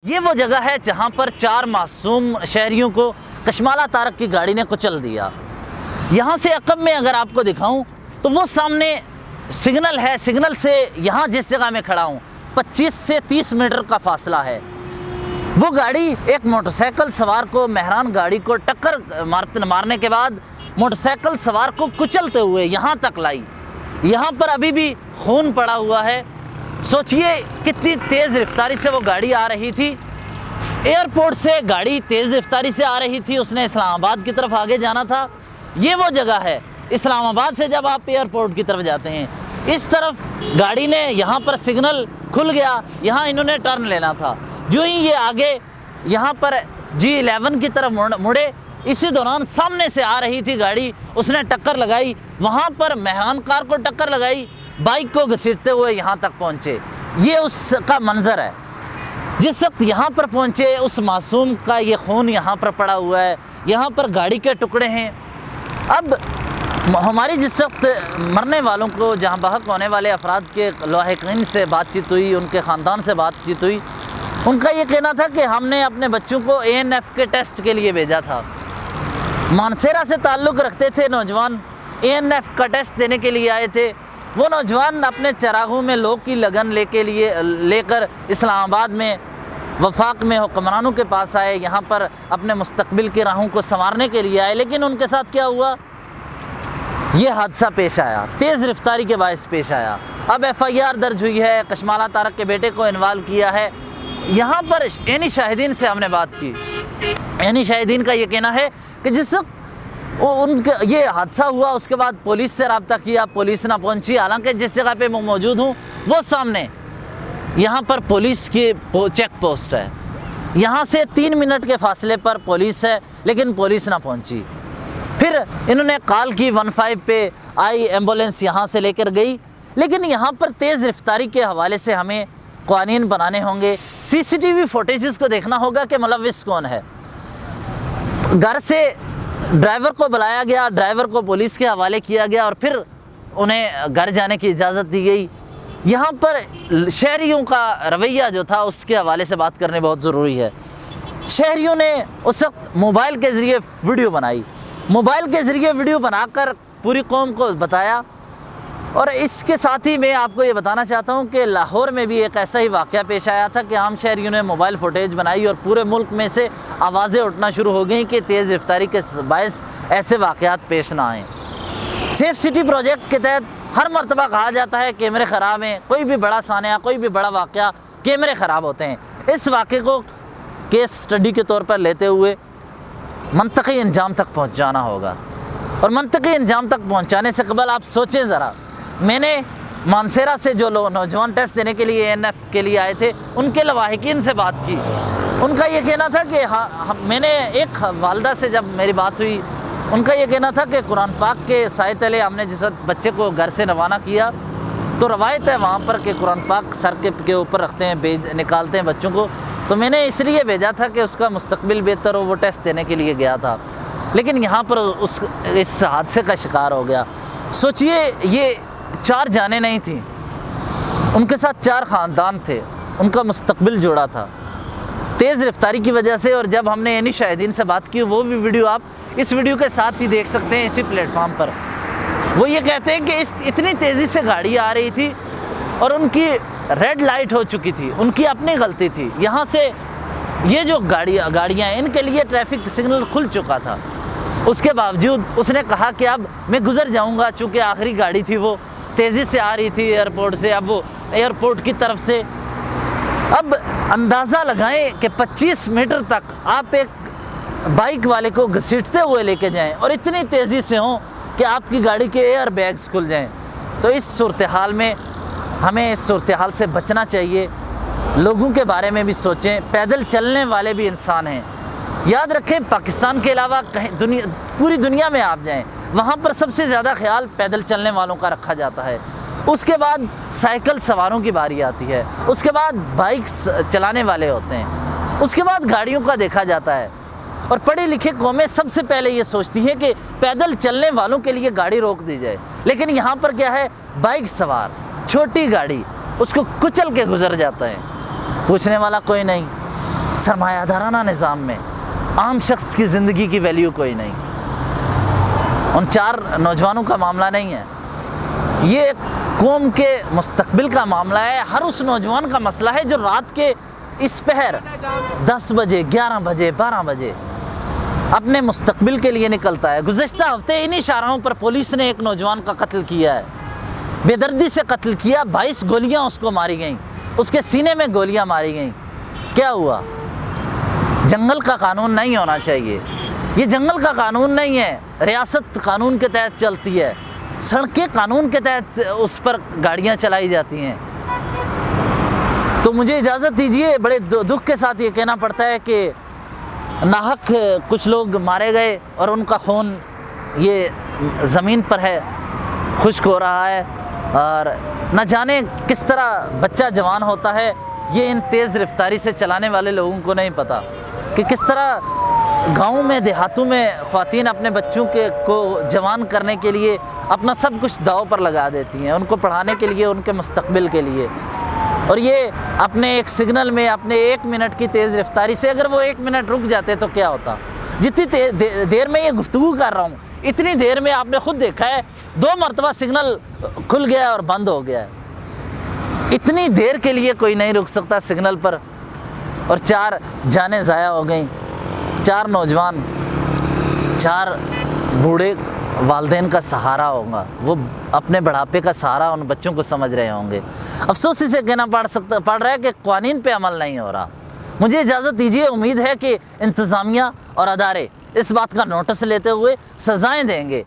یہ وہ جگہ ہے جہاں پر 4 معصوم شہریوں کو کشمالہ طارق کی گاڑی نے کچل دیا۔ یہاں سے عقب میں اگر آپ کو دکھاؤں تو وہ سامنے سگنل ہے، سگنل سے یہاں جس جگہ میں کھڑا ہوں 25 سے 30 میٹر کا فاصلہ ہے۔ وہ گاڑی ایک موٹر سائیکل سوار کو، مہران گاڑی کو ٹکر مارنے کے بعد موٹر سائیکل سوار کو کچلتے ہوئے یہاں تک لائی۔ یہاں پر ابھی بھی خون پڑا ہوا ہے۔ سوچئے کتنی تیز رفتاری سے وہ گاڑی آ رہی تھی۔ ایئرپورٹ سے گاڑی تیز رفتاری سے آ رہی تھی، اس نے اسلام آباد کی طرف آگے جانا تھا۔ یہ وہ جگہ ہے اسلام آباد سے جب آپ ایئرپورٹ کی طرف جاتے ہیں، اس طرف گاڑی نے یہاں پر سگنل کھل گیا، یہاں انہوں نے ٹرن لینا تھا۔ جو ہی یہ آگے یہاں پر G11 کی طرف مڑے، اسی دوران سامنے سے آ رہی تھی گاڑی، اس نے ٹکر لگائی، وہاں پر مہران کار کو ٹکر لگائی، بائک کو گھسیٹتے ہوئے یہاں تک پہنچے۔ یہ اس کا منظر ہے۔ جس وقت یہاں پر پہنچے، اس معصوم کا یہ خون یہاں پر پڑا ہوا ہے، یہاں پر گاڑی کے ٹکڑے ہیں۔ اب ہماری جس وقت مرنے والوں کو، جہاں بحق ہونے والے افراد کے لاحقین سے بات چیت ہوئی، ان کے خاندان سے بات چیت ہوئی، ان کا یہ کہنا تھا کہ ہم نے اپنے بچوں کو ANF کے ٹیسٹ کے لیے بھیجا تھا۔ مانسیرا سے تعلق رکھتے تھے نوجوان، ANF کا ٹیسٹ دینے کے لیے آئے تھے۔ وہ نوجوان اپنے چراغوں میں لوگ کی لگن لے کر اسلام آباد میں وفاق میں حکمرانوں کے پاس آئے، یہاں پر اپنے مستقبل کی راہوں کو سنوارنے کے لیے آئے، لیکن ان کے ساتھ کیا ہوا؟ یہ حادثہ پیش آیا، تیز رفتاری کے باعث پیش آیا۔ اب FIR درج ہوئی ہے، کشمالہ طارق کے بیٹے کو انوالو کیا ہے۔ یہاں پر عینی شاہدین سے ہم نے بات کی، عینی شاہدین کا یہ کہنا ہے کہ جس وقت یہ حادثہ ہوا، اس کے بعد پولیس سے رابطہ کیا، پولیس نہ پہنچی، حالانکہ جس جگہ پہ میں موجود ہوں وہ سامنے یہاں پر پولیس کی چیک پوسٹ ہے، یہاں سے 3 منٹ کے فاصلے پر پولیس ہے، لیکن پولیس نہ پہنچی۔ پھر انہوں نے کال کی 15 پہ، آئی ایمبولینس یہاں سے لے کر گئی، لیکن یہاں پر تیز رفتاری کے حوالے سے ہمیں قوانین بنانے ہوں گے، CCTV فوٹیجز کو دیکھنا ہوگا کہ ملوث کون ہے۔ گھر سے ڈرائیور کو بلایا گیا، ڈرائیور کو پولیس کے حوالے کیا گیا اور پھر انہیں گھر جانے کی اجازت دی گئی۔ یہاں پر شہریوں کا رویہ جو تھا اس کے حوالے سے بات کرنے بہت ضروری ہے۔ شہریوں نے اس وقت موبائل کے ذریعے ویڈیو بنائی، موبائل کے ذریعے ویڈیو بنا کر پوری قوم کو بتایا۔ اور اس کے ساتھ ہی میں آپ کو یہ بتانا چاہتا ہوں کہ لاہور میں بھی ایک ایسا ہی واقعہ پیش آیا تھا کہ عام شہریوں نے موبائل فوٹیج بنائی اور پورے ملک میں سے آوازیں اٹھنا شروع ہو گئیں کہ تیز رفتاری کے باعث ایسے واقعات پیش نہ آئیں۔ سیف سٹی پروجیکٹ کے تحت ہر مرتبہ کہا جاتا ہے کیمرے خراب ہیں، کوئی بھی بڑا سانحہ، کوئی بھی بڑا واقعہ، کیمرے خراب ہوتے ہیں۔ اس واقعے کو کیس سٹڈی کے طور پر لیتے ہوئے منطقی انجام تک پہنچانا ہوگا، اور منطقی انجام تک پہنچانے سے قبل آپ سوچیں ذرا۔ میں نے مانسیرا سے جو نوجوان ٹیسٹ دینے کے لیے ANF کے لیے آئے تھے، ان کے لواحقین سے بات کی۔ ان کا یہ کہنا تھا کہ میں نے ایک والدہ سے جب میری بات ہوئی، ان کا یہ کہنا تھا کہ قرآن پاک کے سائے تلے ہم نے جس وقت بچے کو گھر سے روانہ کیا تو روایت ہے وہاں پر کہ قرآن پاک سر کے اوپر رکھتے ہیں، نکالتے ہیں بچوں کو، تو میں نے اس لیے بھیجا تھا کہ اس کا مستقبل بہتر ہو، وہ ٹیسٹ دینے کے لیے گیا تھا، لیکن یہاں پر اس حادثے کا شکار ہو گیا۔ سوچئے یہ 4 جانیں نہیں تھیں، ان کے ساتھ 4 خاندان تھے، ان کا مستقبل جوڑا تھا تیز رفتاری کی وجہ سے۔ اور جب ہم نے عینی شاہدین سے بات کی، وہ بھی ویڈیو آپ اس ویڈیو کے ساتھ ہی دیکھ سکتے ہیں اسی پلیٹ فارم پر۔ وہ یہ کہتے ہیں کہ اتنی تیزی سے گاڑی آ رہی تھی اور ان کی ریڈ لائٹ ہو چکی تھی، ان کی اپنی غلطی تھی۔ یہاں سے یہ جو گاڑیاں ہیں، ان کے لیے ٹریفک سگنل کھل چکا تھا، اس کے باوجود اس نے کہا کہ اب میں گزر جاؤں گا، چونکہ آخری گاڑی تھی، وہ تیزی سے آ رہی تھی ایئرپورٹ سے، اب وہ ایئرپورٹ کی طرف سے۔ اب اندازہ لگائیں کہ 25 میٹر تک آپ ایک بائک والے کو گھسیٹتے ہوئے لے کے جائیں اور اتنی تیزی سے ہوں کہ آپ کی گاڑی کے ایئر بیگز کھل جائیں، تو اس صورتحال میں ہمیں اس صورتحال سے بچنا چاہیے۔ لوگوں کے بارے میں بھی سوچیں، پیدل چلنے والے بھی انسان ہیں۔ یاد رکھیں پاکستان کے علاوہ پوری دنیا میں آپ جائیں، وہاں پر سب سے زیادہ خیال پیدل چلنے والوں کا رکھا جاتا ہے، اس کے بعد سائیکل سواروں کی باری آتی ہے، اس کے بعد بائکس چلانے والے ہوتے ہیں، اس کے بعد گاڑیوں کا دیکھا جاتا ہے۔ اور پڑھی لکھی قومیں سب سے پہلے یہ سوچتی ہیں کہ پیدل چلنے والوں کے لیے گاڑی روک دی جائے، لیکن یہاں پر کیا ہے، بائک سوار چھوٹی گاڑی اس کو کچل کے گزر جاتا ہے، پوچھنے والا کوئی نہیں۔ سرمایہ دارانہ نظام میں عام شخص کی زندگی کی ویلیو کوئی نہیں. ان 4 نوجوانوں کا معاملہ نہیں ہے، یہ ایک قوم کے مستقبل کا معاملہ ہے. ہر اس نوجوان کا مسئلہ ہے جو رات کے اس پہر 10 بجے 11 بجے 12 بجے اپنے مستقبل کے لیے نکلتا ہے. گزشتہ ہفتے انہی شاہراہوں پر پولیس نے ایک نوجوان کا قتل کیا ہے، بے دردی سے قتل کیا. 22 گولیاں اس کو ماری گئیں، اس کے سینے میں گولیاں ماری گئیں. کیا ہوا؟ جنگل کا قانون نہیں ہونا چاہیے. یہ جنگل کا قانون نہیں ہے، ریاست قانون کے تحت چلتی ہے، سڑکیں قانون کے تحت اس پر گاڑیاں چلائی جاتی ہیں. تو مجھے اجازت دیجیے، بڑے دکھ کے ساتھ یہ کہنا پڑتا ہے کہ ناحق کچھ لوگ مارے گئے اور ان کا خون یہ زمین پر ہے، خشک ہو رہا ہے، اور نہ جانے کس طرح بچہ جوان ہوتا ہے. یہ ان تیز رفتاری سے چلانے والے لوگوں کو نہیں پتہ کہ کس طرح گاؤں میں دیہاتوں میں خواتین اپنے بچوں کو جوان کرنے کے لیے اپنا سب کچھ داؤ پر لگا دیتی ہیں، ان کو پڑھانے کے لیے، ان کے مستقبل کے لیے. اور یہ اپنے ایک سگنل میں، اپنے 1 منٹ کی تیز رفتاری سے اگر وہ 1 منٹ رک جاتے تو کیا ہوتا؟ جتنی دیر میں یہ گفتگو کر رہا ہوں اتنی دیر میں آپ نے خود دیکھا ہے 2 مرتبہ سگنل کھل گیا ہے اور بند ہو گیا ہے. اتنی دیر کے لیے کوئی نہیں رک سکتا سگنل پر، اور 4 جانیں ضائع ہو گئیں. 4 نوجوان، 4 بوڑھے والدین کا سہارا ہوگا، وہ اپنے بڑھاپے کا سہارا ان بچوں کو سمجھ رہے ہوں گے. افسوس اسے کہنا پڑ رہا ہے کہ قوانین پہ عمل نہیں ہو رہا. مجھے اجازت دیجیے، امید ہے کہ انتظامیہ اور ادارے اس بات کا نوٹس لیتے ہوئے سزائیں دیں گے.